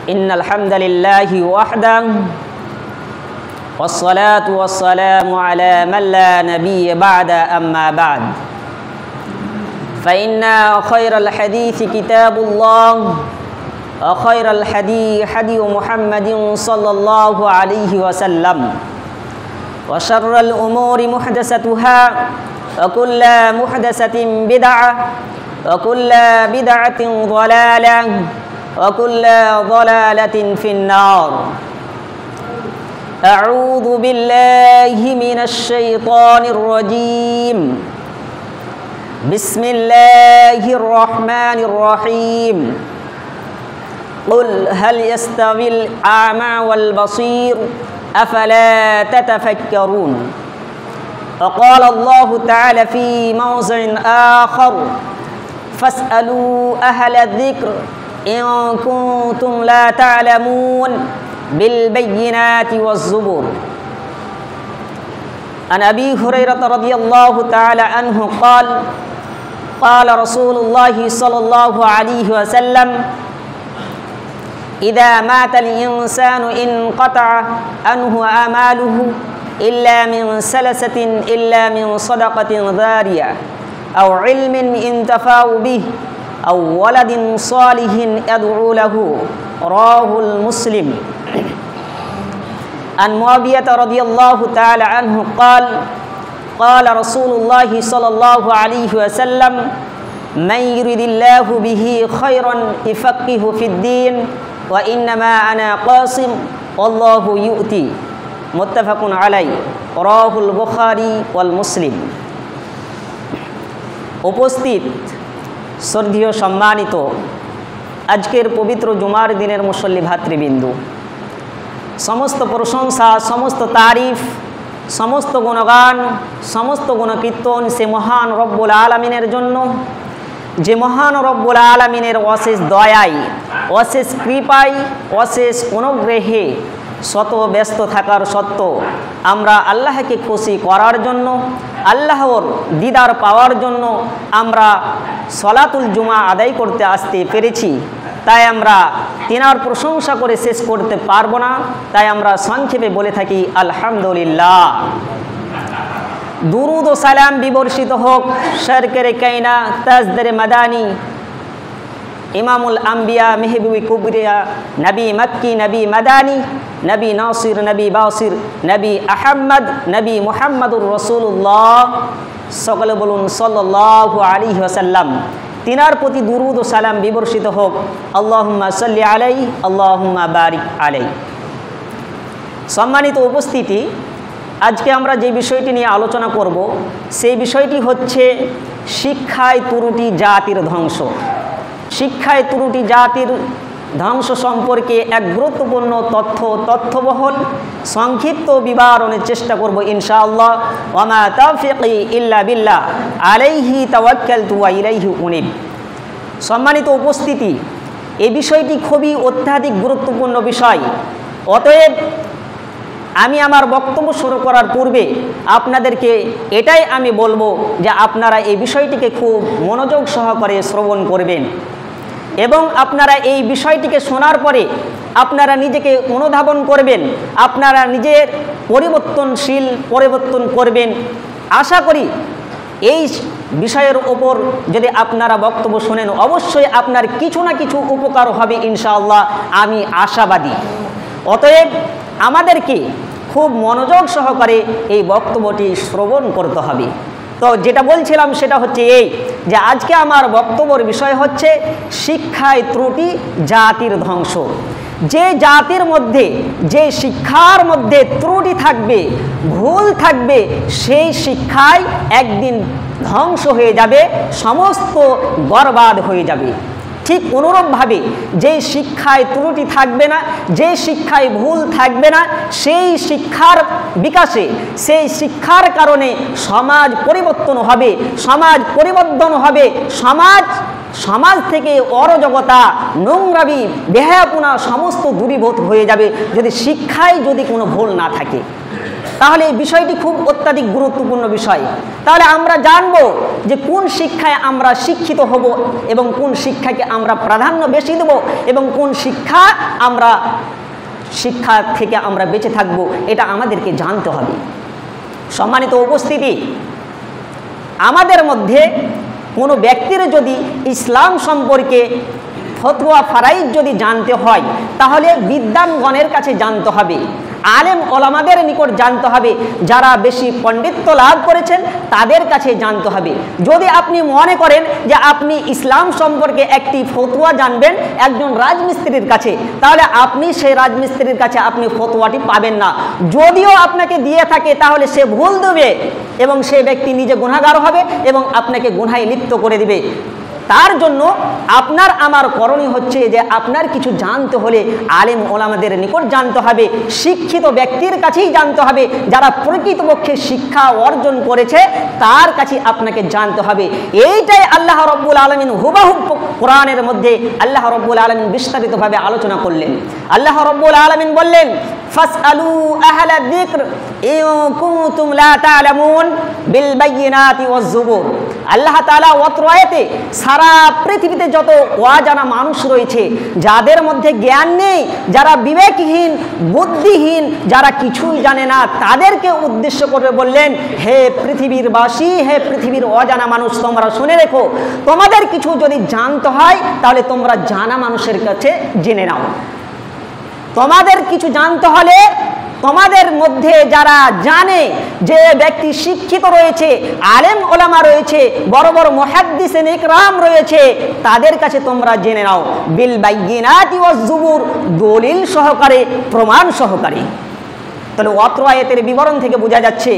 ইন্নাল হামদালিল্লাহি ওয়াহদাহু ওয়াসসালাতু ওয়াসসালামু আলা মান লা নাবিয়্যা বা'দা আম্মা বা'দ ফাইন্না খায়রাল হাদীসি কিতাবুল্লাহ ওয়া খায়রাল হাদী হাদিয়ু মুহাম্মাদিন সাল্লাল্লাহু আলাইহি ওয়াসাল্লাম ওয়া শাররাল উমুরি মুহদাসাতুহা ওয়া কুল্লু মুহদাসাতিন বিদআহ ওয়া কুল্লু বিদআতিন দালালাহ وكل ضلالة في النار أعوذ بالله من الشيطان الرجيم بسم الله الرحمن الرحيم قل هل يستوي الأعمى والبصير أفلا تتفكرون وقال الله تعالى في موضع آخر فاسألوا أهل الذكر إن كنتم لا تعلمون بالبينات والزبر عن أبي هريرة رضي الله تعالى عنه قال قال رسول الله صلى الله عليه وسلم إذا مات الإنسان انقطع عنه آماله إلا من سلسة إلا من صدقة ذارية أو علم انتفع به أو ولد صالح يدعو له رواه المسلم عن معاوية رضي الله تعالى عنه قال قال رسول الله صلى الله عليه وسلم من يرد الله به خيرا يفقهه في الدين وإنما أنا قاسم والله يؤتي متفق عليه رواه البخاري والمسلم উপস্থিত শ্রদ্ধেয় সম্মানিত আজকের পবিত্র জুমার দিনের মুসল্লি ভাতৃবৃন্দু, সমস্ত প্রশংসা, সমস্ত তারিফ, সমস্ত গুণগান, সমস্ত গুণকীর্তন সে মহান রব্বুল আলামিনের জন্য, যে মহান রব্বুল আলামিনের অশেষ দয়ায়, অশেষ কৃপায়, অশেষ অনুগ্রহে শত ব্যস্ত থাকার সত্ত্বেও আমরা আল্লাহকে খুশি করার জন্য, আল্লাহর দিদার পাওয়ার জন্য আমরা সলাতুল জুমা আদায় করতে আসতে পেরেছি। তাই আমরা তিনার প্রশংসা করে শেষ করতে পারবো না, তাই আমরা সংক্ষেপে বলে থাকি আলহামদুলিল্লাহ। দুরুদ ও সালাম বিবর্ষিত হোক সরকারে কায়না তাজদারে মাদানী ইমামুল আম্বিয়া মেহবুবি কুবরিয়া নবী মক্কি, নবী মাদানী, নবী নাসির, নবী বাসির, নবী আহমদ, নবী মুহাম্মদুর রাসূলুল্লাহ, সকলে বলুন সাল্লাল্লাহু আলাইহি ওয়াসাল্লাম। তিনার প্রতি দুরুদ ও সালাম বিবর্ষিত হোক। আল্লাহুম্মা সাল্লি আলাইহি, আল্লাহুম্মা বারিক আলাইহি। সম্মানিত উপস্থিতি, আজকে আমরা যে বিষয়টি নিয়ে আলোচনা করব সেই বিষয়টি হচ্ছে শিক্ষায় ত্রুটি জাতির ধ্বংস। শিক্ষায় ত্রুটি জাতির ধ্বংস সম্পর্কে এক গুরুত্বপূর্ণ তথ্যবহল সংক্ষিপ্ত বিবরণের চেষ্টা করব ইনশাআল্লাহ। ওয়া মা তাওফীকি ইল্লা বিল্লাহ আলাইহি তাওয়াক্কালতু ওয়া ইলাইহি উনীব। সম্মানিত উপস্থিতি, এই বিষয়টি খুবই অত্যাধিক গুরুত্বপূর্ণ বিষয়। অতএব আমি আমার বক্তব্য শুরু করার পূর্বে আপনাদেরকে এটাই আমি বলবো যে আপনারা এই বিষয়টিকে খুব মনোযোগ সহকারে শ্রবণ করবেন এবং আপনারা এই বিষয়টিকে শোনার পরে আপনারা নিজেকে অনুধাবন করবেন, আপনারা নিজের পরিবর্তন করবেন। আশা করি এই বিষয়ের ওপর যদি আপনারা বক্তব্য শোনেন অবশ্যই আপনার কিছু না কিছু উপকার হবে ইনশাআল্লাহ, আমি আশাবাদী। অতএব আমাদেরকে খুব মনোযোগ সহকারে এই বক্তব্যটি শ্রবণ করতে হবে। তো যেটা বলছিলাম সেটা হচ্ছে এই যে আজকে আমার বক্তব্যের বিষয় হচ্ছে শিক্ষায় ত্রুটি জাতির ধ্বংস। যে জাতির মধ্যে, যে শিক্ষার মধ্যে ত্রুটি থাকবে, ভুল থাকবে, সেই শিক্ষায় একদিন ধ্বংস হয়ে যাবে, সমস্ত বরবাদ হয়ে যাবে। ঠিক অনুরূপভাবে যেই শিক্ষায় ত্রুটি থাকবে না, যে শিক্ষায় ভুল থাকবে না, সেই শিক্ষার বিকাশে, সেই শিক্ষার কারণে সমাজ পরিবর্তন হবে, সমাজ পরিবর্তন হবে, সমাজ থেকে অরাজকতা, নোংরামি, বেহায়াপনা সমস্ত দূরীভূত হয়ে যাবে যদি শিক্ষায় যদি কোনো ভুল না থাকে। তাহলে এই বিষয়টি খুব অত্যাধিক গুরুত্বপূর্ণ বিষয়। তাহলে আমরা জানব যে কোন শিক্ষায় আমরা শিক্ষিত হব এবং কোন শিক্ষাকে আমরা প্রাধান্য বেশি দেব এবং কোন শিক্ষা থেকে আমরা বেঁচে থাকব, এটা আমাদেরকে জানতে হবে। সম্মানিত উপস্থিতি, আমাদের মধ্যে কোনো ব্যক্তির যদি ইসলাম সম্পর্কে ফতোয়া ফারাইজ যদি জানতে হয়, তাহলে বিদ্বানগণের কাছে জানতে হবে, আলেম ওলামাদের নিকট জানতে হবে, যারা বেশি পণ্ডিত্য লাভ করেছেন তাদের কাছে জানতে হবে। যদি আপনি মনে করেন যে আপনি ইসলাম সম্পর্কে একটি ফতোয়া জানবেন একজন রাজমিস্ত্রির কাছে, তাহলে আপনি সেই রাজমিস্ত্রির কাছে আপনি ফতোয়াটি পাবেন না। যদিও আপনাকে দিয়ে থাকে তাহলে সে ভুল দেবে এবং সে ব্যক্তি নিজে গুনাহগার হবে এবং আপনাকে গুনাহে লিপ্ত করে দিবে। তার জন্য আপনার আমার করণীয় হচ্ছে যে আপনার কিছু জানতে হলে আলেম ওলামাদের নিকট জানতে হবে, শিক্ষিত ব্যক্তির কাছেই জানতে হবে, যারা প্রকৃতপক্ষে শিক্ষা অর্জন করেছে তার কাছে আপনাকে জানতে হবে। এইটাই আল্লাহ রব্বুল আলামিন হুবহু কোরআনের মধ্যে আল্লাহ রব্বুল আলামিন বিস্তারিতভাবে আলোচনা করলেন। আল্লাহ রব্বুল আলামিন বললেন, ফাসআলু আহলা যিকর ইন কুনতুম লা তা'লামুন বিল বায়িনাতি ওয়াজ যুবুর। আল্লাহ তাআলা অত্র আয়াতে সারা পৃথিবীতে যত অজানা মানুষ রয়েছে, যাদের মধ্যে জ্ঞান নেই, যারা বিবেকহীন, বুদ্ধিহীন, যারা কিছুই জানে না, তাদেরকে উদ্দেশ্য করে বললেন, হে পৃথিবীর বাসী, হে পৃথিবীর অজানা মানুষ, তোমরা শুনে রেখো, তোমাদের কিছু যদি জানতে হয় তাহলে তোমরা জানা মানুষের কাছে জেনে নাও। তোমাদের কিছু জানতে হলে তোমাদের মধ্যে যারা জানে, যে ব্যক্তি শিক্ষিত রয়েছে, আলেম ওলামা রয়েছে, বড় বড় মুহাদ্দিসিন ইকরাম রয়েছে, তাদের কাছে তোমরা জেনে নাও, বিল বাইয়িনাতি ওয়াজ যুবুর, দলিল সহকারে, প্রমাণ সহকারে। তাহলে অত্র আয়াতের বিবরণ থেকে বোঝা যাচ্ছে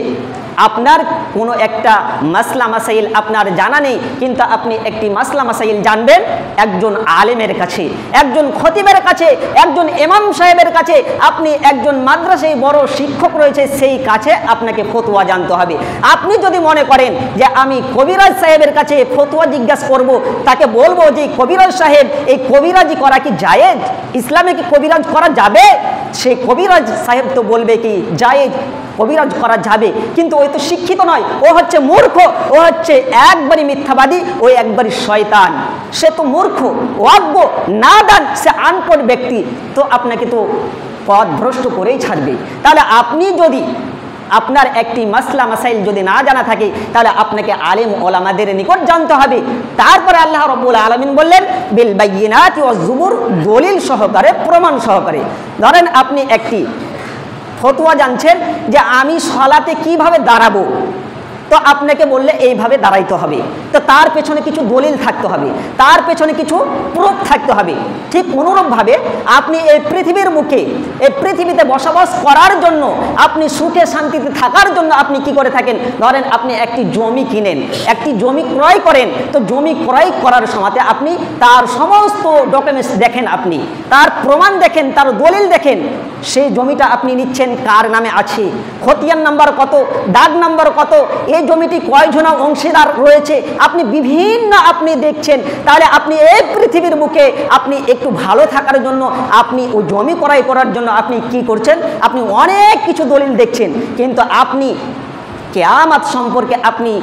আপনার কোনো একটা মাসলা মাসাইল আপনার জানা নেই, কিন্তু আপনি একটি মাসলা মাসাইল জানবেন একজন আলেমের কাছে, একজন খতিবের কাছে, একজন ইমাম সাহেবের কাছে, আপনি একজন মাদ্রাসায় বড় শিক্ষক রয়েছে সেই কাছে আপনাকে ফতোয়া জানতে হবে। আপনি যদি মনে করেন যে আমি কবিরাজ সাহেবের কাছে ফতোয়া জিজ্ঞাসা করব, তাকে বলবো যে কবিরাজ সাহেব এই কবিরাজি করা কি জায়েজ, ইসলামে কি কবিরাজ করা যাবে, সেই কবিরাজ সাহেব তো বলবে কি জায়েজ, কবিরাজ করা যাবে, কিন্তু ওই তো শিক্ষিত নয়, ও হচ্ছে মূর্খ, ও হচ্ছে একবারই মিথ্যাবাদী, ওই একবারই শয়তান, সে তো মূর্খ, অজ্ঞ, নাদান, সে আনপড় ব্যক্তি, তো আপনাকে তো পথ ভ্রষ্ট করেই ছাড়বে। তাহলে আপনি যদি আপনার একটি মাসলা মাসাইল যদি না জানা থাকে, তাহলে আপনাকে আলেম ওলামাদের নিকট জানতে হবে। তারপরে আল্লাহ রাব্বুল আলামিন বললেন, বিল বাইয়িনাতি ওয়াজ যুবুর, দলিল সহকারে, প্রমাণ সহকারে। ধরেন আপনি একটি ফতোয়া জানছেন যে আমি সালাতে কিভাবে দাঁড়াবো, তো আপনাকে বললে এইভাবে দাঁড়াইতে হবে, তো তার পেছনে কিছু দলিল থাকতে হবে, তার পেছনে কিছু প্রুফ থাকতে হবে। ঠিক অনুরূপভাবে আপনি এই পৃথিবীর মুখে, এই পৃথিবীতে বসবাস করার জন্য, আপনি সুখে শান্তিতে থাকার জন্য আপনি কি করে থাকেন, ধরেন আপনি একটি জমি কিনেন, একটি জমি ক্রয় করেন, তো জমি ক্রয় করার সময় আপনি তার সমস্ত ডকুমেন্টস দেখেন, আপনি তার প্রমাণ দেখেন, তার দলিল দেখেন, সেই জমিটা আপনি নিচ্ছেন কার নামে আছে, খতিয়ান নাম্বার কত, দাগ নাম্বার কত, এই জমিটি কয়জনা অংশীদার রয়েছে, আপনি বিভিন্ন আপনি দেখছেন। তাহলে আপনি এই পৃথিবীর বুকে আপনি একটু ভালো থাকার জন্য, আপনি ওই জমি ক্রয় করার জন্য আপনি কি করছেন, আপনি অনেক কিছু দলিল দেখছেন, কিন্তু আপনি কিয়ামত সম্পর্কে আপনি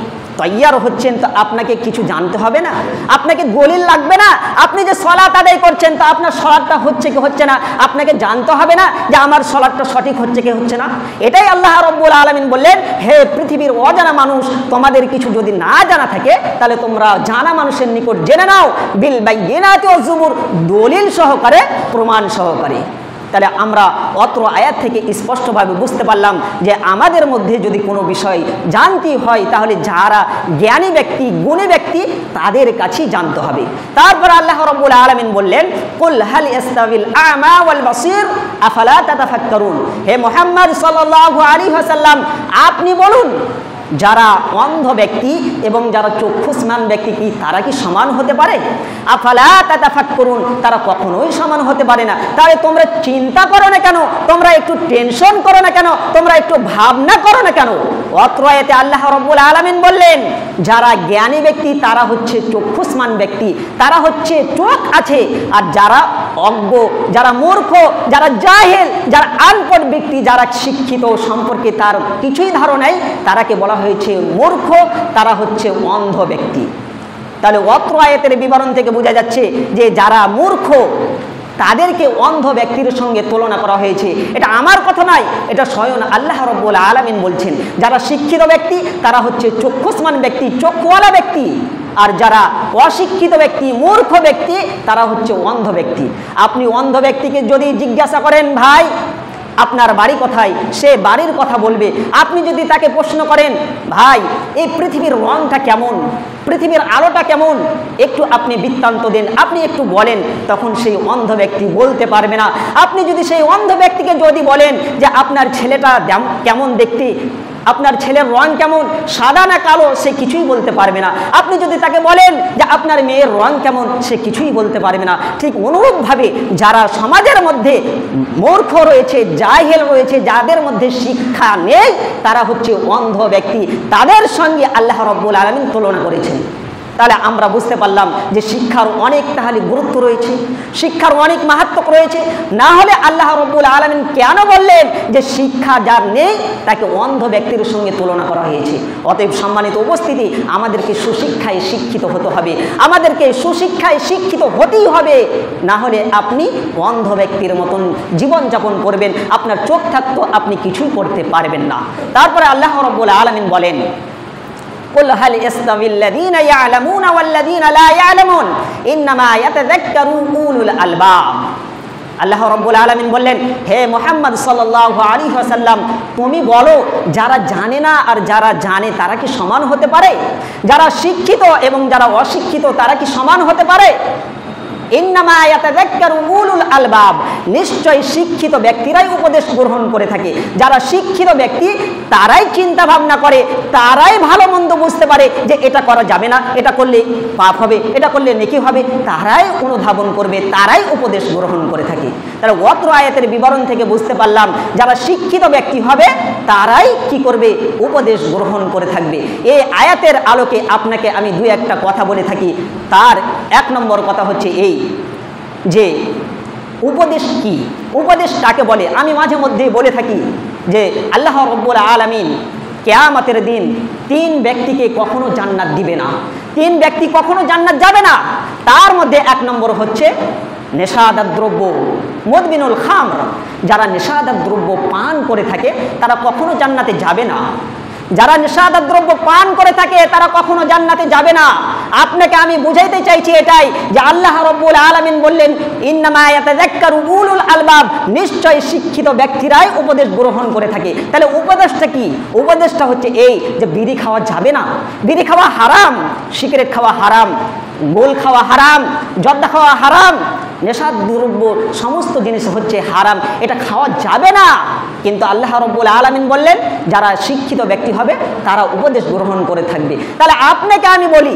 তৈয়ার হচ্ছেন, তো আপনাকে কিছু জানতে হবে না, আপনাকে দলিল লাগবে না। আপনি যে সালাত আদায় করছেন, তো আপনার সালাতটা হচ্ছে কি হচ্ছে না আপনাকে জানতে হবে না যে আমার সালাতটা সঠিক হচ্ছে কি হচ্ছে না। এটাই আল্লাহ রাব্বুল আলামিন বললেন, হে পৃথিবীর অজানা মানুষ, তোমাদের কিছু যদি না জানা থাকে তাহলে তোমরা জানা মানুষের নিকট জেনে নাও, বিল বাইয়িনাতি ওয়াজ যুবুর, দলিল সহকারে, প্রমাণ সহকারে। তাহলে আমরা অত্র আয়াত থেকে স্পষ্টভাবে বুঝতে পারলাম যে আমাদের মধ্যে যদি কোনো বিষয় জানতে হয় তাহলে যারা জ্ঞানী ব্যক্তি, গুণী ব্যক্তি, তাদের কাছেই জানতে হবে। তারপর আল্লাহ রাব্বুল আলামিন বললেন, কুল হাল ইস্তাবিল আমা ওয়াল বাসীর আফালা তাতাফাক্কারুন। হে মুহাম্মদ সাল্লাল্লাহু আলাইহি ওয়াসাল্লাম, আপনি বলুন, যারা অন্ধ ব্যক্তি এবং যারা চক্ষুষ্মান ব্যক্তি কি তারা কি সমান হতে পারে? আফালা তাতাফাক্কারুন, তারা কখনোই সমান হতে পারে না। তাহলে তোমরা চিন্তা করো না কেন, তোমরা একটু টেনশন করো না কেন, তোমরা একটু ভাবনা করো না কেন? অত্র আয়াতে আল্লাহ রাব্বুল আলামিন বললেন, যারা জ্ঞানী ব্যক্তি তারা হচ্ছে চক্ষুষ্মান ব্যক্তি, তারা হচ্ছে চোখ আছে, আর যারা অজ্ঞ, যারা মূর্খ, যারা জাহেল, যারা আনপড় ব্যক্তি, যারা শিক্ষিত সম্পর্কে তার কিছুই ধারণাই, তারাকে বলা হয়েছে মূর্খ, তারা হচ্ছে অন্ধ ব্যক্তি। তাহলে অত্র আয়াতের বিবরণ থেকে বোঝা যাচ্ছে যে যারা মূর্খ তাদেরকে অন্ধ ব্যক্তির সঙ্গে তুলনা করা হয়েছে। এটা আমার কথা নয়, এটা স্বয়ং আল্লাহ রাব্বুল আলামিন বলছেন। যারা শিক্ষিত ব্যক্তি তারা হচ্ছে চক্ষুষ্মান ব্যক্তি, চক্ষুওয়ালা ব্যক্তি, আর যারা অশিক্ষিত ব্যক্তি, মূর্খ ব্যক্তি, তারা হচ্ছে অন্ধ ব্যক্তি। আপনি অন্ধ ব্যক্তিকে যদি জিজ্ঞাসা করেন ভাই আপনার বাড়ি কোথায়, সে বাড়ির কথা বলবে। আপনি যদি তাকে প্রশ্ন করেন ভাই এই পৃথিবীর রংটা কেমন, পৃথিবীর আলোটা কেমন, একটু আপনি বৃত্তান্ত দেন, আপনি একটু বলেন, তখন সেই অন্ধ ব্যক্তি বলতে পারবে না। আপনি যদি সেই অন্ধ ব্যক্তিকে যদি বলেন যে আপনার ছেলেটা কেমন দেখতে, আপনার ছেলের রং কেমন, সাদা না কালো, সে কিছুই বলতে পারবে না। আপনি যদি তাকে বলেন যে আপনার মেয়ের রং কেমন, সে কিছুই বলতে পারবে না। ঠিক অনুরূপভাবে যারা সমাজের মধ্যে মূর্খ রয়েছে, জাহেল রয়েছে, যাদের মধ্যে শিক্ষা নেই, তারা হচ্ছে অন্ধ ব্যক্তি। তাদের সঙ্গে আল্লাহ রাব্বুল আলামিন তুলনা করেছেন। তাহলে আমরা বুঝতে পারলাম যে শিক্ষার অনেক তাহলে গুরুত্ব রয়েছে, শিক্ষার অনেক মাহাত্ম্য রয়েছে। না হলে আল্লাহ রাব্বুল আলামিন কেন বললেন যে শিক্ষা যার নেই তাকে অন্ধ ব্যক্তির সঙ্গে তুলনা করা হয়েছে? অতএব সম্মানিত উপস্থিতি, আমাদেরকে সুশিক্ষায় শিক্ষিত হতে হবে, আমাদেরকে সুশিক্ষায় শিক্ষিত হতেই হবে। না হলে আপনি অন্ধ ব্যক্তির মতন জীবনযাপন করবেন, আপনার চোখ থাকতো আপনি কিছুই করতে পারবেন না। তারপরে আল্লাহ রাব্বুল আলামিন বলেন قل هل يستوي الذين يعلمون والذين لا يعلمون انما يتذكر اولو الالباب। আল্লাহ রাব্বুল আলামিন বললেন, হে মুহাম্মদ সাল্লাল্লাহু আলাইহি ওয়াসাল্লাম, তুমি বলো যারা জানে না আর যারা জানে তারা কি সমান হতে পারে? যারা শিক্ষিত এবং যারা অশিক্ষিত তারা কি সমান হতে পারে? ইন্নামা ইয়াতাযাক্কারু উলুল আলবাব, নিশ্চয় শিক্ষিত ব্যক্তিরাই উপদেশ গ্রহণ করে থাকে। যারা শিক্ষিত ব্যক্তি তারাই চিন্তা ভাবনা করে, তারাই ভালো মন্দ বুঝতে পারে যে এটা করা যাবে না, এটা করলে পাপ হবে, এটা করলে নেকি হবে, তারাই অনুধাবন করবে, তারাই উপদেশ গ্রহণ করে থাকে। তাহলে অত্র আয়াতের বিবরণ থেকে বুঝতে পারলাম যারা শিক্ষিত ব্যক্তি হবে তারাই কি করবে? উপদেশ গ্রহণ করে থাকবে। এই আয়াতের আলোকে আপনাকে আমি দুই একটা কথা বলে থাকি। তার এক নম্বর কথা হচ্ছে এই যে উপদেশ কি, উপদেশ কাকে বলে। আমি মাঝে মধ্যে বলে থাকি যে আল্লাহ রাব্বুল আলামিন কিয়ামতের দিন তিন ব্যক্তিকে কখনো জান্নাত দিবে না, তিন ব্যক্তি কখনো জান্নাত যাবে না। তার মধ্যে এক নম্বর হচ্ছে নেশাদার দ্রব্য, মুদমিনুল খামর। যারা নেশাদার দ্রব্য পান করে থাকে তারা কখনো জান্নাতে যাবে না। যারা নেশাদার দ্রব্য পান করে থাকে তারা কখনো জান্নাতে যাবে না। আপনাকে আমি বুঝাইতে চাইছি এটাই যে আল্লাহ রাব্বুল আলামিন বললেন ইন্নামা ইয়াতাযাক্কারু উলুল আলবাব, নিশ্চয় শিক্ষিত ব্যক্তিরাই উপদেশ গ্রহণ করে থাকে। তাহলে উপদেশটা কি? উপদেশটা হচ্ছে এই যে বিড়ি খাওয়া যাবে না, বিড়ি খাওয়া হারাম, সিগারেট খাওয়া হারাম, গোল খাওয়া হারাম, জর্দা খাওয়া হারাম, নেশার দ্রব্য সমস্ত জিনিস হচ্ছে হারাম, এটা খাওয়া যাবে না। কিন্তু আল্লাহ রাব্বুল আলামিন বললেন যারা শিক্ষিত ব্যক্তি হবে তারা উপদেশ গ্রহণ করে থাকবে। তাহলে আপনাকে আমি বলি,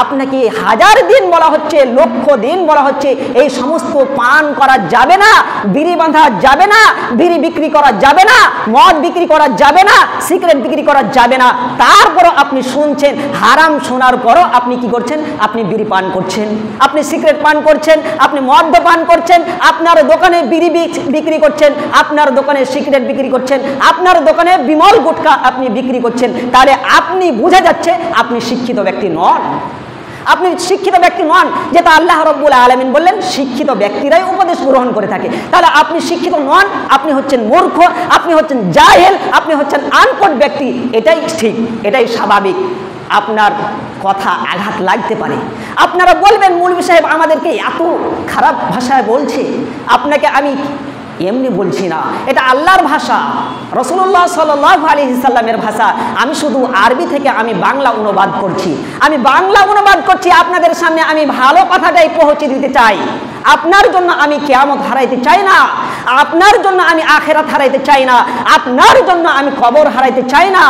আপনাকে হাজার দিন বলা হচ্ছে, লক্ষ দিন বলা হচ্ছে এই সমস্ত পান করা যাবে না, বিড়ি বাঁধা যাবে না, বিড়ি বিক্রি করা যাবে না, মদ বিক্রি করা যাবে না, সিগারেট বিক্রি করা যাবে না। তারপরও আপনি শুনছেন, হারাম শোনার পরও আপনি কি করছেন? আপনি বিড়ি পান করছেন, আপনি সিগারেট পান করছেন, আপনি মদ পান করছেন, আপনার দোকানে বিড়ি বিক্রি করছেন, আপনার দোকানে সিগারেট বিক্রি করছেন, আপনার দোকানে বিমল গুটখা আপনি বিক্রি করছেন। তাহলে আপনি বোঝা যাচ্ছে আপনি শিক্ষিত ব্যক্তি নন, আপনি শিক্ষিত ব্যক্তি নন। যেটা আল্লাহ রাব্বুল আলামিন বললেন শিক্ষিত ব্যক্তিরাই উপদেশ গ্রহণ করে থাকে। তাহলে আপনি শিক্ষিত নন, আপনি হচ্ছেন মূর্খ, আপনি হচ্ছেন জাহেল, আপনি হচ্ছেন আনপড় ব্যক্তি। এটাই ঠিক, এটাই স্বাভাবিক। আপনার কথা আঘাত লাগতে পারে, আপনারা বলবেন মৌলভী সাহেব আমাদেরকে এত খারাপ ভাষায় বলছে। আপনাকে আমি এমনি বলছি না, এটা আল্লাহর ভাষা, রাসূলুল্লাহ সাল্লাল্লাহু আলাইহি সাল্লামের ভাষা। আমি শুধু আরবি থেকে আমি বাংলা অনুবাদ করছি, আমি বাংলা অনুবাদ করছি আপনাদের সামনে। আমি ভালো কথাটাই পৌঁছে দিতে চাই, আপনার জন্য আমি কিয়ামত হারাইতে চাই না। আপনার জন্য আমি আখিরাত হারাইতে চাই না, আপনার জন্য আমি কবর হারাইতে চাই না।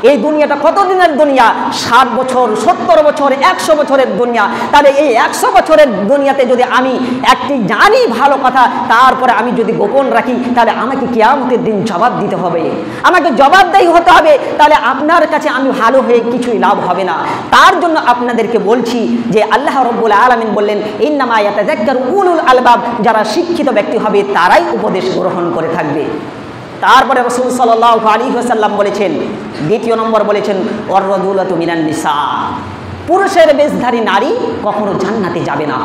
এই দুনিয়াটা কতদিনের দুনিয়া? 60 বছর, 70 বছর, 100 বছরের দুনিয়া। তাহলে এই 100 বছরের দুনিয়াতে যদি আমি একটি জানি ভালো কথা, তারপরে আমি যদি গোপন রাখি, তাহলে আমাকে কিয়ামতের দিন জবাব দিতে হবে, আমাকে জবাবদেহি হতে হবে। তাহলে আপনার কাছে আমি ভালো হয়ে কিছুই লাভ হবে না। তার জন্য আপনাদেরকে বলছি যে আল্লাহ রাব্বুল আলামিন বললেন, ইন্নামা ইয়াতাযাক্কারু উলুল আলবাব, যারা শিক্ষিত ব্যক্তি হবে তারাই উপদেশ গ্রহণ করে থাকবে। তারপরে রাসূল সাল্লাল্লাহু আলাইহি ওয়াসাল্লাম বলেছেন, দ্বিতীয় নম্বর বলেছেন, ওয়ার-রাজুলাতু মিনান নিসা, পুরুষের বেশধারী নারী কখনো জান্নাতে যাবে না।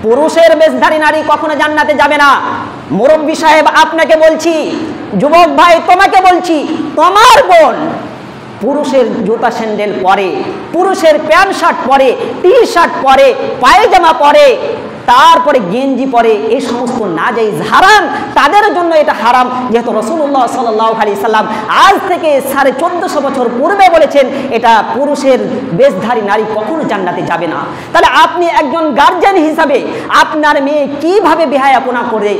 পুরুষের বেশধারী নারী কখনো জান্নাতে যাবে না। মুরব্বী সাহেব আপনাকে বলছি, যুবক ভাই তোমাকে বলছি, তোমার বোন পুরুষের জুতা স্যান্ডেল পরে, পুরুষের প্যান্ট শার্ট পরে, টি শার্ট পরে, পায়জামা পরে, তারপরে গেঞ্জি পরে, এই সমস্ত নাজায়েজ হারাম, তাদের জন্য এটা হারাম। যেহেতু রাসূলুল্লাহ সাল্লাল্লাহু আলাইহি সাল্লাম আজ থেকে 1450 বছর পূর্বে বলেছেন এটা পুরুষের বেশধারী নারী কখনো জান্নাতে যাবে না। তাহলে আপনি একজন গার্জিয়ান হিসাবে আপনার মেয়ে কিভাবে বেহায়াপনা করে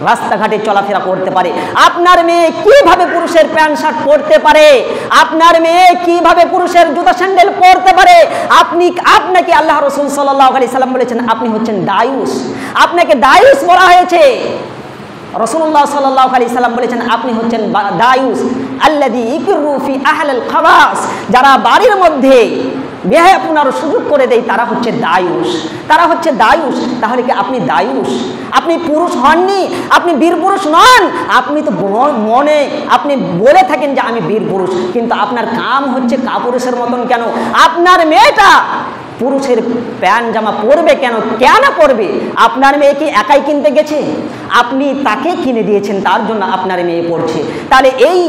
রাস্তাঘাটে চলাফেরা করতে পারে, আপনার মেয়ে কিভাবে পুরুষের প্যান্ট শার্ট পরতে পারে, আপনার মেয়ে কিভাবে পুরুষের জুতা স্যান্ডেল পরতে পারে, আপনাকে আল্লাহ রাসূল সাল্লাল্লাহু আলাইহি সাল্লাম বলেছেন আপনি হচ্ছেন দায়ুস, আপনাকে দায়ুস বলা হয়েছে। রাসূলুল্লাহ সাল্লাল্লাহু আলাইহি সাল্লাম বলেছেন আপনি হচ্ছেন দায়ুস আল্লাযী ইকরু ফি আহলিল খাবাস, যারা বাড়ির মধ্যে বেহায়াপনার সুযোগ করে দেয় তারা হচ্ছে দায়ুস, তারা হচ্ছে দায়ুস। তাহলে কি আপনি দায়ুস? আপনি পুরুষ হননি, আপনি বীর পুরুষ নন। আপনি তো মনে আপনি বলে থাকেন যে আমি বীর পুরুষ, কিন্তু আপনার কাম হচ্ছে কাপুরুষের মতন কেন? আপনার মেয়েটা পুরুষের প্যান্ট জামা পরবে কেন? কেন পরবে? আপনার মেয়ে কি একাই কিনতে গেছে? আপনি তাকে কিনে দিয়েছেন, তার জন্য আপনার মেয়ে পড়ছে। তাহলে এই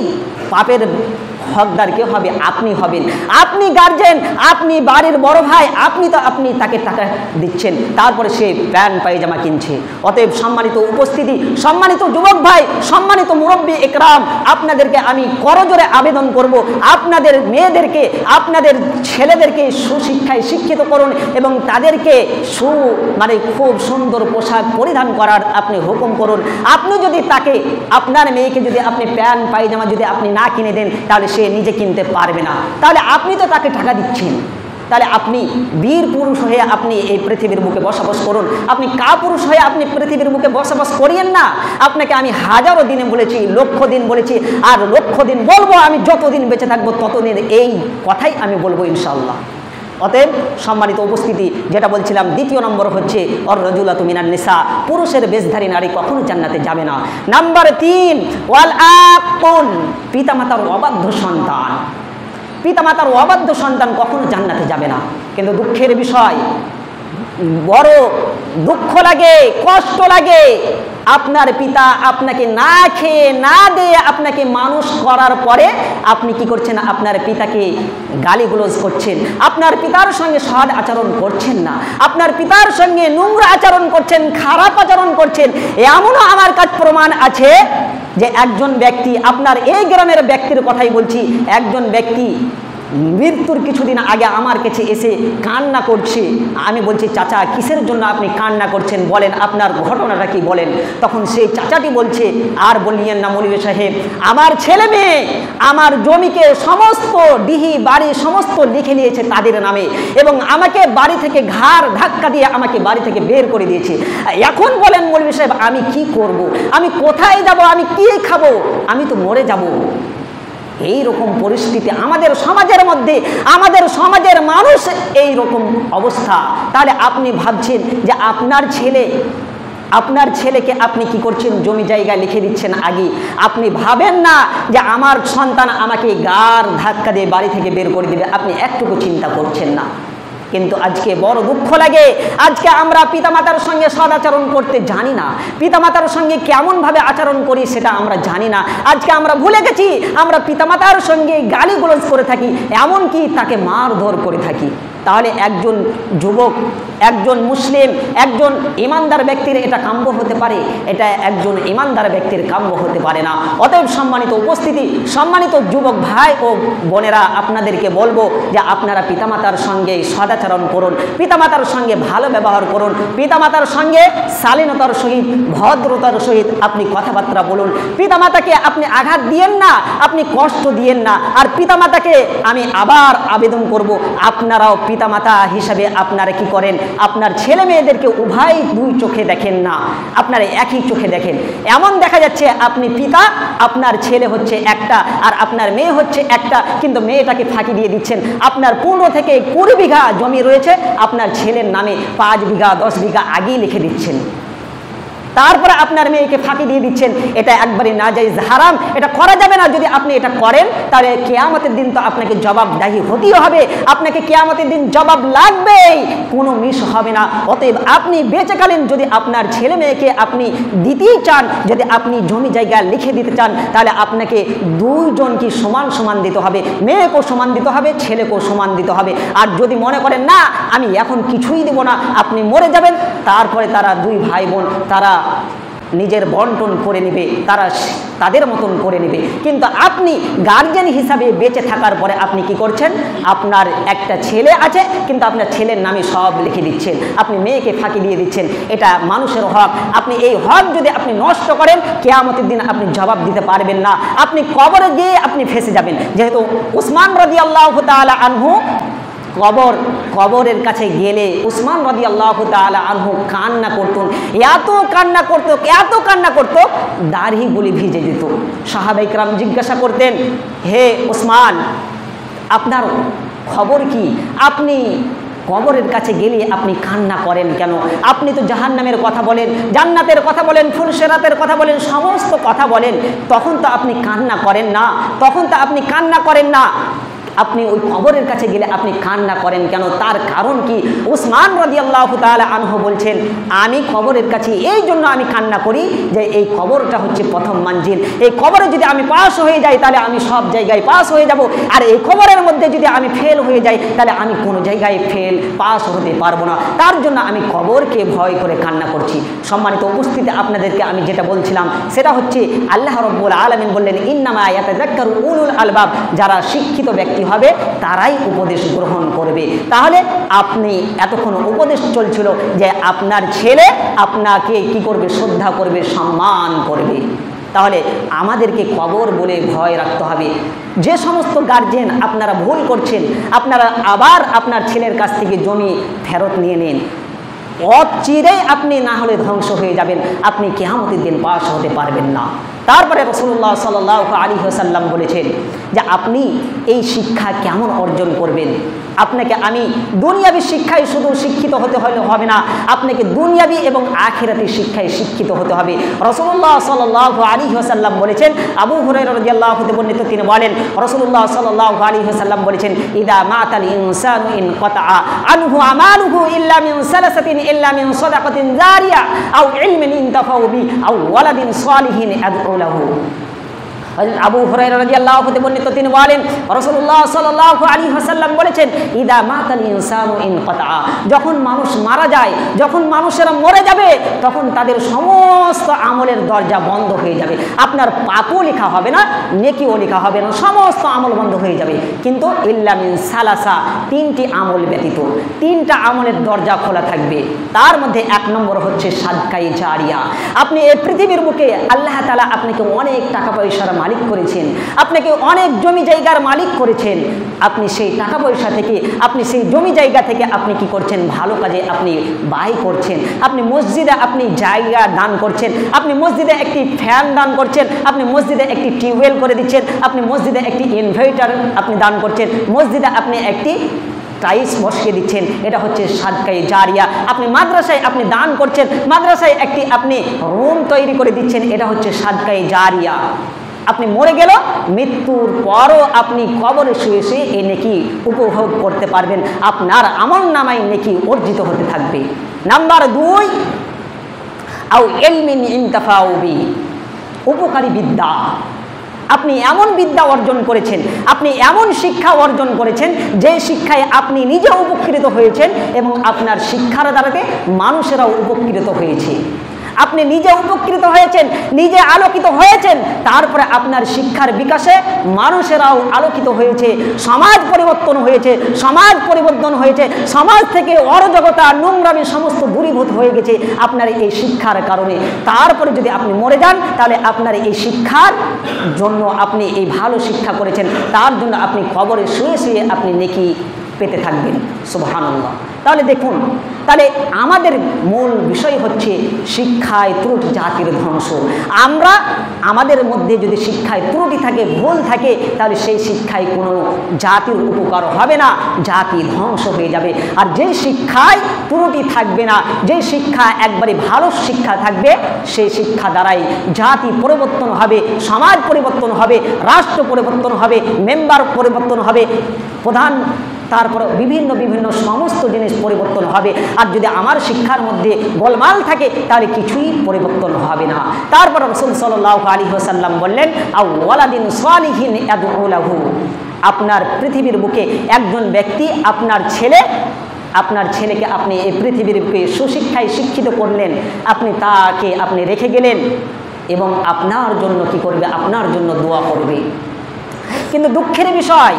পাপের হকদার কে হবে? আপনি হবেন। আপনি গার্জেন, আপনি বাড়ির বড় ভাই, আপনি তাকে টাকা দিচ্ছেন, তারপরে সে প্যান্ট পায়জামা কিনছে। অতএব সম্মানিত উপস্থিতি, সম্মানিত যুবক ভাই, সম্মানিত মুরব্বী ইকরাম, আপনাদেরকে আমি করজোরে আবেদন করব, আপনাদের মেয়েদেরকে, আপনাদের ছেলেদেরকে সুশিক্ষায় শিক্ষিত করুন এবং তাদেরকে খুব সুন্দর পোশাক পরিধান করার আপনি হুকুম করুন। আপনি যদি তাকে, আপনার মেয়েকে যদি আপনি প্যান্ট পায়জামা যদি আপনি না কিনে দেন, তাহলে সে নিজে কিনতে পারবে না। তাহলে আপনি তো তাকে টাকা দিচ্ছেন। তাহলে আপনি বীর পুরুষ হয়ে আপনি এই পৃথিবীর বুকে বসবাস করুন। আপনি কাপুরুষ হয়ে আপনি পৃথিবীর বুকে বসবাস করিয়েন না। আপনাকে আমি হাজারো দিনে বলেছি, লক্ষ দিন বলেছি, আর লক্ষ দিন বলবো। আমি যতদিন বেঁচে থাকবো ততদিন এই কথাই আমি বলবো ইনশাআল্লাহ। অতএব সম্মানিত উপস্থিতি, যেটা বলছিলাম, দ্বিতীয় নম্বর হচ্ছে ওয়ার-রাজুলাতু মিনান নিসা, পুরুষের বেশধারী নারী কখনো জান্নাতে যাবে না। নাম্বার 3, ওয়াল আকুন, পিতামাতার অবাধ্য সন্তান, পিতামাতার অবাধ্য সন্তান কখনো জান্নাতে যাবে না। কিন্তু দুঃখের বিষয়, বড় দুঃখ লাগে, কষ্ট লাগে, আপনার পিতা আপনাকে না খেয়ে না দিয়ে আপনাকে মানুষ করার পরে আপনি কি করছেন? আপনার পিতাকে গালিগুলোজ করছেন, আপনার পিতার সঙ্গে সৎ আচরণ করছেন না, আপনার পিতার সঙ্গে নোংরা আচরণ করছেন, খারাপ আচরণ করছেন। এমনও আমার কাছে প্রমাণ আছে যে একজন ব্যক্তি, আপনার এই গ্রামের ব্যক্তির কথাই বলছি, একজন ব্যক্তি মৃত্যুর কিছুদিন আগে আমার কাছে এসে কান্না করছে। আমি বলছি, চাচা কিসের জন্য আপনি কান্না করছেন, বলেন আপনার ঘটনাটা কি বলেন। তখন সেই চাচাটি বলছে, আর বলিয়েন না মৌলভী সাহেব, আমার ছেলে মেয়ে আমার জমিকে সমস্ত ডিহি বাড়ি সমস্ত লিখে নিয়েছে তাদের নামে, এবং আমাকে বাড়ি থেকে ঘাড় ধাক্কা দিয়ে আমাকে বাড়ি থেকে বের করে দিয়েছে। এখন বলেন মৌলভী সাহেব আমি কি করব, আমি কোথায় যাব, আমি কি খাবো, আমি তো মরে যাব। এই রকম পরিস্থিতি আমাদের সমাজের মধ্যে, আমাদের সমাজের মানুষ এই রকম অবস্থা। তাহলে আপনি ভাবছেন যে আপনার ছেলেকে আপনি কি করছেন? জমি জায়গা লিখে দিচ্ছেন আগে। আপনি ভাবেন না যে আমার সন্তান আমাকে গাড় ধাক্কা দিয়ে বাড়ি থেকে বের করে দেবে, আপনি একটুকু চিন্তা করছেন না। কিন্তু আজকে বড় দুঃখ লাগে, আজকে আমরা পিতামাতার সঙ্গে সদাচরণ করতে জানি না, পিতামাতার সঙ্গে কেমনভাবে আচরণ করি সেটা আমরা জানি না। আজকে আমরা ভুলে গেছি, আমরা পিতামাতার সঙ্গে গালিগুলোজ করে থাকি, এমনকি তাকে মারধর করে থাকি। তাহলে একজন যুবক একজন মুসলিম, একজন ইমানদার ব্যক্তির এটা কাম্য হতে পারে, এটা একজন ইমানদার ব্যক্তির কাম্য হতে পারে না। অতএব সম্মানিত উপস্থিতি, সম্মানিত যুবক ভাই ও বোনেরা, আপনাদেরকে বলবো যে আপনারা পিতামাতার সঙ্গে সদাচরণ করুন, পিতামাতার সঙ্গে ভালো ব্যবহার করুন, পিতামাতার সঙ্গে শালীনতার সহিত, ভদ্রতার সহিত আপনি কথাবার্তা বলুন। পিতামাতাকে আপনি আঘাত দিয়েন না, আপনি কষ্ট দিয়েন না। আর পিতামাতাকে আমি আবার আবেদন করব, আপনারাও পিতামাতা হিসাবে আপনারা কি করেন, আপনার ছেলে মেয়েদেরকে উভয় দুই চোখে দেখেন না, আপনারা একই চোখে দেখেন। এমন দেখা যাচ্ছে আপনি পিতা, আপনার ছেলে হচ্ছে একটা আর আপনার মেয়ে হচ্ছে একটা, কিন্তু মেয়েটাকে ফাঁকি দিয়ে দিচ্ছেন। আপনার 15 থেকে 20 বিঘা জমি রয়েছে, আপনার ছেলের নামে 5 বিঘা 10 বিঘা আগেই লিখে দিচ্ছেন, তারপরে আপনার মেয়েকে ফাঁকি দিয়ে দিচ্ছেন। এটা একবারে নাজায়েজ, হারাম, এটা করা যাবে না। যদি আপনি এটা করেন তাহলে কিয়ামতের দিন তো আপনাকে জবাবদাহি হতেই হবে, আপনাকে কিয়ামতের দিন জবাব লাগবেই, কোনো মিস হবে না। অতএব আপনি বেঁচেকালীন যদি আপনার ছেলে মেয়েকে আপনি দিতেই চান, যদি আপনি জমি জায়গা লিখে দিতে চান, তাহলে আপনাকে দুইজনকে সমান সমান দিতে হবে, মেয়েকেও সমান দিতে হবে, ছেলেকেও সমান দিতে হবে। আর যদি মনে করেন না আমি এখন কিছুই দেব না, আপনি মরে যাবেন, তারপরে তারা দুই ভাই বোন তারা নিজের বন্টন করে নেবে, তারা তাদের মতন করে নেবে। কিন্তু আপনি গার্জিয়ান হিসাবে বেঁচে থাকার পরে আপনি কি করছেন, আপনার একটা ছেলে আছে কিন্তু আপনার ছেলের নামে সব লিখে দিচ্ছেন, আপনি মেয়েকে ফাঁকি দিয়ে দিচ্ছেন। এটা মানুষের হক। আপনি এই হক যদি আপনি নষ্ট করেন, কিয়ামতের দিন আপনি জবাব দিতে পারবেন না, আপনি কবরে গিয়ে আপনি ফেঁসে যাবেন। যেহেতু উসমান রাদিয়াল্লাহু তাআলা আনহু কবরের কাছে গেলে উসমান রাদিয়াল্লাহু তাআলা আনহু কান্না করতেন, এত কান্না করতো দাড়িগুলি ভিজে যেত। সাহাবায়ে কেরাম জিজ্ঞাসা করতেন, হে উসমান, আপনার খবর কি? আপনি কবরের কাছে গেলে আপনি কান্না করেন কেন? আপনি তো জাহান্নামের কথা বলেন, জান্নাতের কথা বলেন, ফুলসেরাতের কথা বলেন, সমস্ত কথা বলেন, তখন তো আপনি কান্না করেন না, আপনি ওই কবরের কাছে গেলে আপনি কান্না করেন কেন? তার কারণ কি? উসমান রাদিয়াল্লাহু তাআলা আনহু বলছেন, আমি কবরের কাছে এই জন্য আমি কান্না করি যে এই কবরটা হচ্ছে প্রথম মঞ্জিল। এই কবরে যদি আমি পাস হয়ে যাই তাহলে আমি সব জায়গায় পাস হয়ে যাব, আর এই কবরের মধ্যে যদি আমি ফেল হয়ে যাই তাহলে আমি কোনো জায়গায় পাস হতে পারবো না। তার জন্য আমি কবরকে ভয় করে কান্না করছি। সম্মানিত উপস্থিতি, আপনাদেরকে আমি যেটা বলছিলাম সেটা হচ্ছে আল্লাহ রাব্বুল আলামিন বললেন, ইন্নামা ইয়াতাযাক্কারু উলুল আলবাব, যারা শিক্ষিত ব্যক্তি হবে তারাই উপদেশ গ্রহণ করবে। তাহলে আপনি এতক্ষণ উপদেশ চলছিল যে আপনার ছেলে আপনাকে কি করবে, শ্রদ্ধা করবে, সম্মান করবে। তাহলে আমাদেরকে কবর বলে ভয় রাখতে হবে। যে সমস্ত গার্জিয়ান আপনারা ভুল করছেন, আপনারা আবার আপনার ছেলের কাছ থেকে জমি ফেরত নিয়ে নিন, অচিরেই আপনি না হলে ধ্বংস হয়ে যাবেন, আপনি কিয়ামতের দিন পাস হতে পারবেন না। তারপরে রাসূলুল্লাহ সাল্লাল্লাহু আলাইহি ওয়াসাল্লাম বলেছেন যে আপনি এই শিক্ষা কেমন অর্জন করবেন। আপনাকে আমি দুনিয়াবী শিক্ষায় শুধু শিক্ষিত হতে হবে না, আপনাকে দুনিয়াবী এবং আখিরাতের শিক্ষায় শিক্ষিত হতে হবে। রাসূলুল্লাহ সাল্লাল্লাহু আলাইহি ওয়াসাল্লাম বলেছেন, আবু হুরায়রা রাদিয়াল্লাহু আনহু বর্ণিত, তিনি বলেন রাসূলুল্লাহ সাল্লাল্লাহু আলাইহি ওয়াসাল্লাম বলেছেন, ইদা মাতাল ইনসানু ইনকাতা আনহু আমালুহু ইল্লা মিন সালাসাতিন ইল্লা মিন সাদাকাতিন জারিয়া আও ইলমিন ইনতাফাউ বি আও ওয়ালাদিন সালিহিন আদউ লাহু। আবু হুরায়রা রাদিয়াল্লাহু আনহু বর্ণিত, তিনি বলেন রাসূলুল্লাহ সাল্লাল্লাহু আলাইহি ওয়াসাল্লাম বলেছেন, ইদা মাতাল ইনসানু ইনকাতা, যখন মানুষ মারা যায়, যখন মানুষেরা মরে যাবে, তখন তাদের সমস্ত আমলের দরজা বন্ধ হয়ে যাবে। আপনার পাপও লেখা হবে না, নেকিও লেখা হবে না, সমস্ত আমল বন্ধ হয়ে যাবে। কিন্তু ইল্লা মিন সালাসা, 3টি আমল ব্যতীত 3টা আমলের দরজা খোলা থাকবে। তার মধ্যে 1 নম্বর হচ্ছে সাদকায়ে জারিয়া। আপনি এই পৃথিবীর বুকে আল্লাহ তাআলা আপনাকে অনেক টাকা পয়সার মালিক করেছেন, আপনাকে অনেক জমি জায়গার মালিক করেছেন, আপনি সেই টাকা পয়সা থেকে, আপনি সেই জমি জায়গা থেকে আপনি কি করছেন, ভালো কাজে আপনি ব্যয় করছেন। আপনি মসজিদে আপনি জায়গা দান করছেন, আপনি মসজিদে একটি ফ্যান দান করছেন, আপনি মসজিদে একটি টিউবওয়েল করে দিচ্ছেন, আপনি মসজিদে একটি ইনভার্টার আপনি দান করছেন, মসজিদে আপনি একটি টাইলস বসিয়ে দিচ্ছেন, এটা হচ্ছে সাদকায়ে জারিয়া। আপনি মাদ্রাসায় আপনি দান করছেন, মাদ্রাসায় একটি আপনি রুম তৈরি করে দিচ্ছেন, এটা হচ্ছে সাদকায়ে জারিয়া। আপনি মরে গেল, মৃত্যুর পরও আপনি কবরে শুয়ে শুয়ে এই নেকি উপভোগ করতে পারবেন, আপনার আমল নামায় নেকি অর্জিত হতে থাকবে। নাম্বার 2, আও ইলমিন ইনতাফাউ বি, উপকারী বিদ্যা। আপনি এমন বিদ্যা অর্জন করেছেন, আপনি এমন শিক্ষা অর্জন করেছেন যে শিক্ষায় আপনি নিজে উপকৃত হয়েছেন এবং আপনার শিক্ষার দ্বারাতে মানুষেরাও উপকৃত হয়েছে। আপনি নিজে উপকৃত হয়েছেন, নিজে আলোকিত হয়েছেন, তারপরে আপনার শিক্ষার বিকাশে মানুষেরাও আলোকিত হয়েছে, সমাজ পরিবর্তন হয়েছে, সমাজ পরিবর্তন হয়েছে, সমাজ থেকে অরাজকতা নোংরামি সমস্ত দূরীভূত হয়ে গেছে আপনার এই শিক্ষার কারণে। তারপরে যদি আপনি মরে যান তাহলে আপনার এই শিক্ষার জন্য, আপনি এই ভালো শিক্ষা করেছেন তার জন্য আপনি কবরে শুয়ে শুয়ে আপনি নেকি পেতে থাকবেন। সুবহানাল্লাহ। তাহলে দেখুন, তাহলে আমাদের মূল বিষয় হচ্ছে শিক্ষায় ত্রুটি জাতির ধ্বংস। আমরা আমাদের মধ্যে যদি শিক্ষায় ত্রুটি থাকে, ভুল থাকে, তাহলে সেই শিক্ষায় কোনো জাতির উপকার হবে না, জাতি ধ্বংস হয়ে যাবে। আর যেই শিক্ষায় ত্রুটি থাকবে না, যেই শিক্ষা একবারে ভালো শিক্ষা থাকবে, সেই শিক্ষা দ্বারাই জাতি পরিবর্তন হবে, সমাজ পরিবর্তন হবে, রাষ্ট্র পরিবর্তন হবে, মেম্বার পরিবর্তন হবে, প্রধান, তারপর বিভিন্ন বিভিন্ন সমস্ত জিনিস পরিবর্তন হবে। আর যদি আমার শিক্ষার মধ্যে গোলমাল থাকে তাহলে কিছুই পরিবর্তন হবে না। তারপর রাসূল সাল্লাল্লাহু আলাইহি ওয়াসাল্লাম বললেন, আও ওয়ালাদিন সালিহিন ইয়াদউ লাহু, আপনার পৃথিবীর বুকে একজন ব্যক্তি, আপনার ছেলেকে আপনি এই পৃথিবীর বুকে সুশিক্ষায় শিক্ষিত করলেন, আপনি রেখে গেলেন এবং আপনার জন্য কি করবে? আপনার জন্য দোয়া করবে। কিন্তু দুঃখের বিষয়,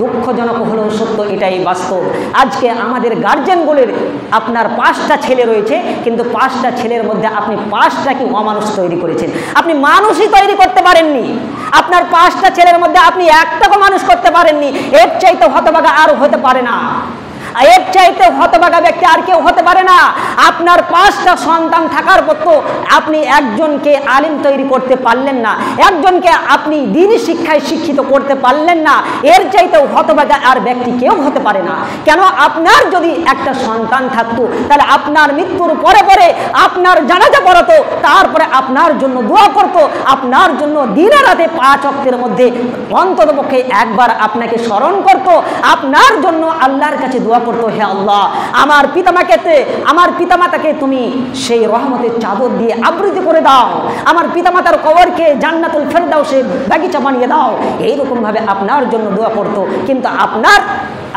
দুঃখজনক হলেও সত্য, এটাই বাস্তব। আজকে আমাদের গার্জেনগুলির আপনার 5টা ছেলে রয়েছে, কিন্তু 5টা ছেলের মধ্যে আপনি 5টা কি অমানুষ তৈরি করেছেন, আপনি মানুষই তৈরি করতে পারেননি। আপনার 5টা ছেলের মধ্যে আপনি একটাকে মানুষ করতে পারেননি। এর চাইতে হতভাগা আর হতে পারে না, এর চাইতে হতভাগা ব্যক্তি আর কেউ হতে পারে না। আপনার 5টা সন্তান থাকার পরও আপনি একজনকে আলিম তৈরি করতে পারলেন না, একজনকে আপনি দ্বীনি শিক্ষায় শিক্ষিত করতে পারলেন না, এর চাইতেও হতভাগা আর ব্যক্তি কেউ হতে পারে না। কেন? আপনার যদি একটা সন্তান থাকতো তাহলে আপনার মৃত্যুর পরে পরে আপনার জানাজা পড়াতো, তারপরে আপনার জন্য দোয়া করতো, আপনার জন্য দিনে রাতে 5 ওয়াক্তের মধ্যে অন্ততপক্ষে একবার আপনাকে স্মরণ করতো, আপনার জন্য আল্লাহর কাছে দোয়া করতো, হে আল্লাহ, আমার পিতামাতাকে তুমি সেই রহমতের চাদর দিয়ে আবৃত করে দাও, আমার পিতামাতার কবরকে জান্নাতুল ফেরদাউসের বাগিচা বানিয়ে দাও। এইরকম ভাবে আপনার জন্য দোয়া করতো। কিন্তু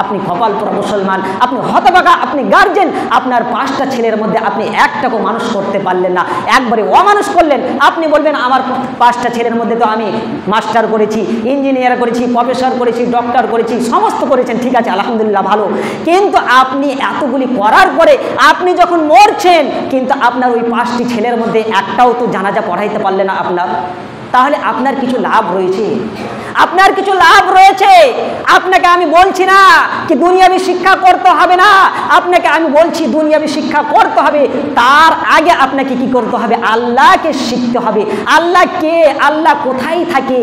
আপনি কপাল পোড়া মুসলমান, আপনি হতভাগা, আপনি গার্জেন, আপনার 5টা ছেলের মধ্যে আপনি একটাকেও মানুষ করতে পারলেন না, একবারে অমানুষ করলেন। আপনি বলবেন আমার 5টা ছেলের মধ্যে তো আমি মাস্টার করেছি, ইঞ্জিনিয়ার করেছি, প্রফেসর করেছি, ডক্টর করেছি, সমস্ত করেছেন, ঠিক আছে, আলহামদুলিল্লাহ, ভালো। কিন্তু আপনি এতগুলি করার পরে আপনি যখন মরছেন, কিন্তু আপনার ওই 5টি ছেলের মধ্যে একটাও তো জানাজা পড়াইতে পারলেন না আপনার, তাহলে আপনার কিছু লাভ রয়েছে? আপনার কিছু লাভ রয়েছে। আপনাকে আমি বলছি না কি দুনিয়াবি শিক্ষা করতে হবে না, আপনাকে আমি বলছি দুনিয়াবি শিক্ষা করতে হবে, তার আগে আপনাকে কি করতে হবে? আল্লাহকে শিখতে হবে। আল্লাহ কে, আল্লাহ কোথায় থাকে,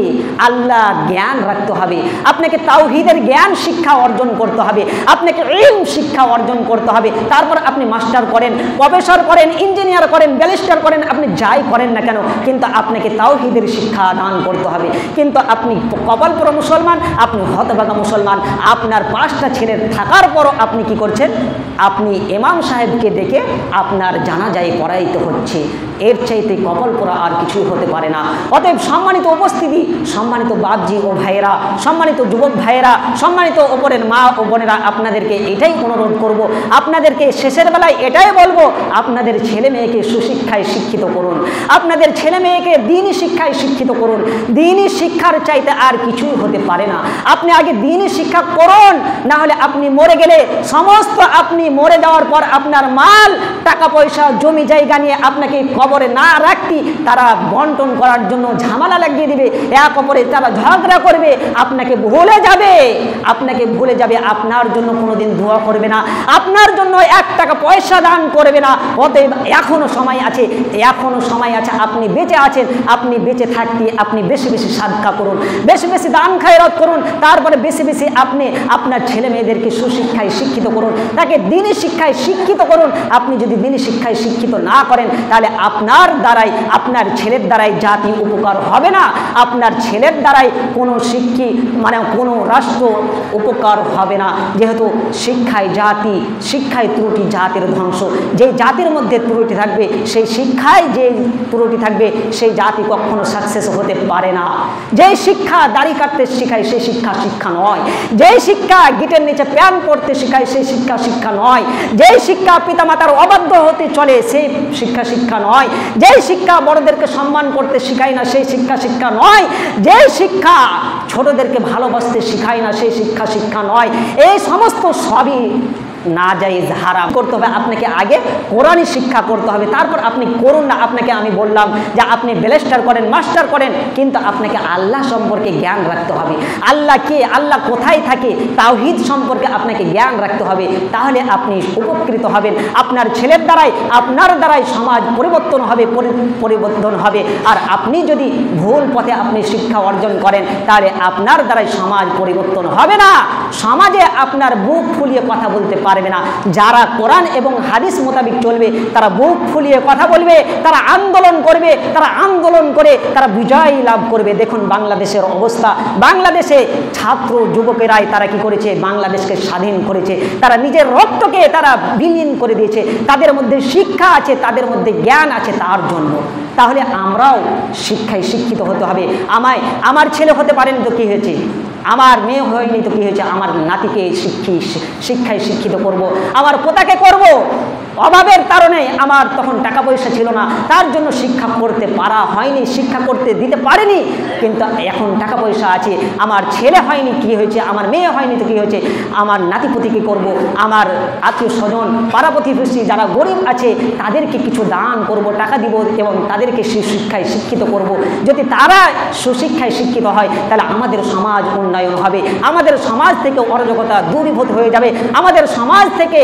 আল্লাহ জ্ঞান রাখতে হবে। আপনাকে তাওহীদের জ্ঞান শিক্ষা অর্জন করতে হবে, আপনাকে ইলম শিক্ষা অর্জন করতে হবে। তারপর আপনি মাস্টার করেন, প্রফেসর করেন, ইঞ্জিনিয়ার করেন, ব্যারিস্টার করেন, আপনি যাই করেন না কেন, কিন্তু আপনাকে তাওহীদের শিক্ষা দান করতে হবে। কিন্তু আপনি কপাল পোড়া মুসলমান, আপনি হতভাগা মুসলমান, আপনার 5টা ছেলের থাকার পরও আপনি কি করছেন? আপনি ইমাম সাহেবকে ডেকে আপনার জানাজায় পড়াইতে হচ্ছে। এর চাইতে কপাল পোড়া আর কিছুই হতে পারে না। অতএব সম্মানিত উপস্থিতি, সম্মানিত বাপজি ও ভাইয়েরা, সম্মানিত যুবক ভাইয়েরা, সম্মানিত ওপরের মা ও বোনেরা, আপনাদেরকে এটাই অনুরোধ করব, আপনাদেরকে শেষের বেলায় এটাই বলবো, আপনাদের ছেলে মেয়েকে সুশিক্ষায় শিক্ষিত করুন, আপনাদের ছেলে মেয়েকে দ্বীনি শিক্ষায় শিক্ষিত করুন। দ্বীনি শিক্ষার চাইতে আর কিছুই হতে পারে না। আপনি আগে দ্বীনি শিক্ষা করুন, না হলে আপনি মরে গেলে সমস্ত, আপনি মরে যাওয়ার পর আপনার মাল, টাকা পয়সা, জমি জায়গা নিয়ে আপনাকে কবরে না রাখতে তারা বন্টন করার জন্য ঝামেলা লাগিয়ে দিবে, এক অপরে তারা ঝগড়া করবে, আপনাকে ভুলে যাবে, আপনার জন্য কোনোদিন দোয়া করবে না, আপনার জন্য 1 টাকা পয়সা দান করবে না। অতএব এখনো সময় আছে, আপনি বেঁচে আছেন, আপনি বেঁচে থাকতে আপনি বেশি বেশি সাদকা করুন, বেশি বেশি বেশি দান খায়রাত করুন, তারপরে বেশি বেশি আপনি আপনার ছেলে মেয়েদেরকে সুশিক্ষায় শিক্ষিত করুন, তাকে দ্বীনি শিক্ষায় শিক্ষিত করুন। আপনি যদি দ্বীনি শিক্ষায় শিক্ষিত না করেন তাহলে আপনার দ্বারাই, আপনার ছেলের দ্বারাই জাতি উপকার হবে না, আপনার ছেলের দ্বারাই কোনো কোনো রাষ্ট্র উপকার হবে না। যেহেতু শিক্ষায় জাতি, শিক্ষায় ত্রুটি জাতির ধ্বংস। যে জাতির মধ্যে ত্রুটি থাকবে, সেই শিক্ষায় যে ত্রুটি থাকবে, সেই জাতি কখনো সাকসেস হতে পারে না। যে শিক্ষা দাড়ি কাটতে শেখায় সেই শিক্ষা শিক্ষা নয়, যে শিক্ষা গিটের নিচে প্যান পড়তে শেখায় সেই শিক্ষা শিক্ষা নয়, যে শিক্ষা পিতামাতার অবাধ্য হতে চলে সেই শিক্ষা শিক্ষা নয়, যে শিক্ষা বড়দেরকে সম্মান করতে শেখায় না সেই শিক্ষা শিক্ষা নয়, যে শিক্ষা ছোটদেরকে ভালোবাসতে শেখায় না সেই শিক্ষা শিক্ষা নয়। এই সমস্ত সবই নাজায়েজ, হারাম। করতে হবে আপনাকে আগে কোরআনী শিক্ষা করতে হবে, তারপর আপনি করুন না। আপনাকে আমি বললাম যে আপনি ব্যারিস্টার করেন, মাস্টার করেন, কিন্তু আপনাকে আল্লাহ সম্পর্কে জ্ঞান রাখতে হবে। আল্লাহ কে, আল্লাহ কোথায় থাকে, তাওহীদ সম্পর্কে আপনাকে জ্ঞান রাখতে হবে, তাহলে আপনি উপকৃত হবেন। আপনার ছেলের দ্বারাই, আপনার দ্বারাই সমাজ পরিবর্তন হবে। আর আপনি যদি ভুল পথে আপনি শিক্ষা অর্জন করেন তাহলে আপনার দ্বারাই সমাজ পরিবর্তন হবে না, সমাজে আপনার বুক ফুলিয়ে কথা বলতে পারবে না। যারা কোরআন এবং হাদিস মোতাবেক চলবে তারা বুক ফুলিয়ে কথা বলবে, তারা আন্দোলন করবে, তারা আন্দোলন করে তারা বিজয় লাভ করবে। দেখুন বাংলাদেশের অবস্থা, বাংলাদেশে ছাত্র যুবকেরাই তারা কি করেছে, বাংলাদেশকে স্বাধীন করেছে, তারা নিজের রক্তকে তারা বিলীন করে দিয়েছে। তাদের মধ্যে শিক্ষা আছে, তাদের মধ্যে জ্ঞান আছে তার জন্য। তাহলে আমরাও শিক্ষায় শিক্ষিত হতে হবে। আমার ছেলে হতে পারেন তো কি হয়েছে, আমার মেয়ে হয়নি তো কি হয়েছে, আমার নাতিকে শিক্ষায় শিক্ষিত করব, আমার পোতাকে করব। অভাবের কারণে আমার তখন টাকা পয়সা ছিল না, তার জন্য শিক্ষা করতে পারা হয়নি, শিক্ষা করতে দিতে পারিনি। কিন্তু এখন টাকা পয়সা আছে, আমার ছেলে হয়নি কি হয়েছে, আমার মেয়ে হয়নি তো কি হয়েছে, আমার নাতিপুতিকে করব, আমার আত্মীয় স্বজন পাড়া প্রতিবেশী যারা গরিব আছে তাদেরকে কিছু দান করব, টাকা দিব এবং তাদেরকে শিক্ষায় শিক্ষিত করব। যদি তারা সুশিক্ষায় শিক্ষিত হয় তাহলে আমাদের সমাজ উন্নয়ন হবে, আমাদের সমাজ থেকে অরাজকতা দূরীভূত হয়ে যাবে, আমাদের সমাজ থেকে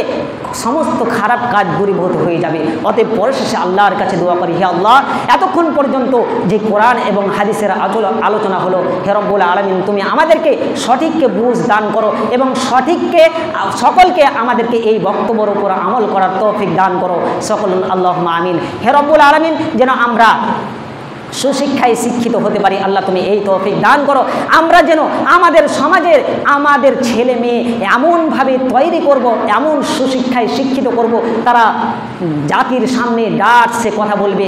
সমস্ত খারাপ কাজ দূরীভূত হয়ে যাবে। অতএব পরিশেষে আল্লাহর কাছে দোয়া করি, হে আল্লাহ, এতক্ষণ পর্যন্ত যে কোরআন এবং হাদিসের আলোচনা হলো, হে রব্বুল আলামিন তুমি আমাদেরকে সঠিককে বুঝ দান করো এবং সকলকে আমাদেরকে এই বক্তব্যের উপর আমল করার তৌফিক দান করো। সকল আল্লাহুম্মা আমিন। হে রব্বুল আলামিন যেন আমরা সুশিক্ষায় শিক্ষিত হতে পারি, আল্লাহ তুমি এই তৌফিক দান করো। আমরা যেন আমাদের সমাজের আমাদের ছেলে মেয়ে এমনভাবে তৈরি করব, এমন সুশিক্ষায় শিক্ষিত করব, তারা জাতির সামনে ডাটসে কথা বলবে,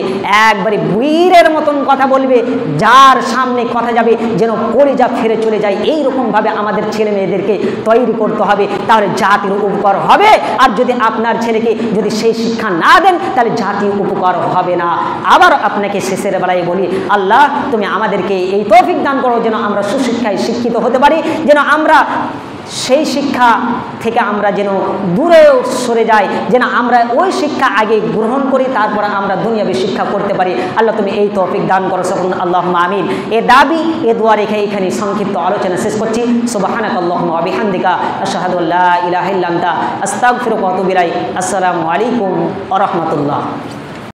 একবারে বীরের মতন কথা বলবে, যার সামনে কথা যাবে যেন কলিজা ফিরে চলে যায়। এইরকমভাবে আমাদের ছেলে মেয়েদেরকে তৈরি করতে হবে, তাহলে জাতির উপকার হবে। আর যদি আপনার ছেলেকে যদি সেই শিক্ষা না দেন তাহলে জাতির উপকার হবে না। আবার আপনাকে শেষের বেলায় বলি, আল্লাহ তুমি আমাদেরকে এই তৌফিক দান করো যেন আমরা সুশিক্ষায় শিক্ষিত হতে পারি, যেন আমরা সেই শিক্ষা থেকে আমরা যেন দূরে সরে যাই, যেন আমরা ওই শিক্ষা আগে গ্রহণ করি, তারপর আমরা দুনিয়াবী শিক্ষা করতে পারি। আল্লাহ তুমি এই তৌফিক দান করো, সকল আল্লাহুম্মা আমিন। এ দাবি এ দোয়া রেখে এখানে সংক্ষিপ্ত আলোচনা শেষ করছি। সুবহানাকাল্লাহুম্মা ওয়া বিহামদিকা আশহাদু আল্লা ইলাহা ইল্লা আনতা আস্তাগফিরুকা ওয়া আতুবু ইলাইক। আসসালামু আলাইকুম ওয়া রাহমাতুল্লাহ।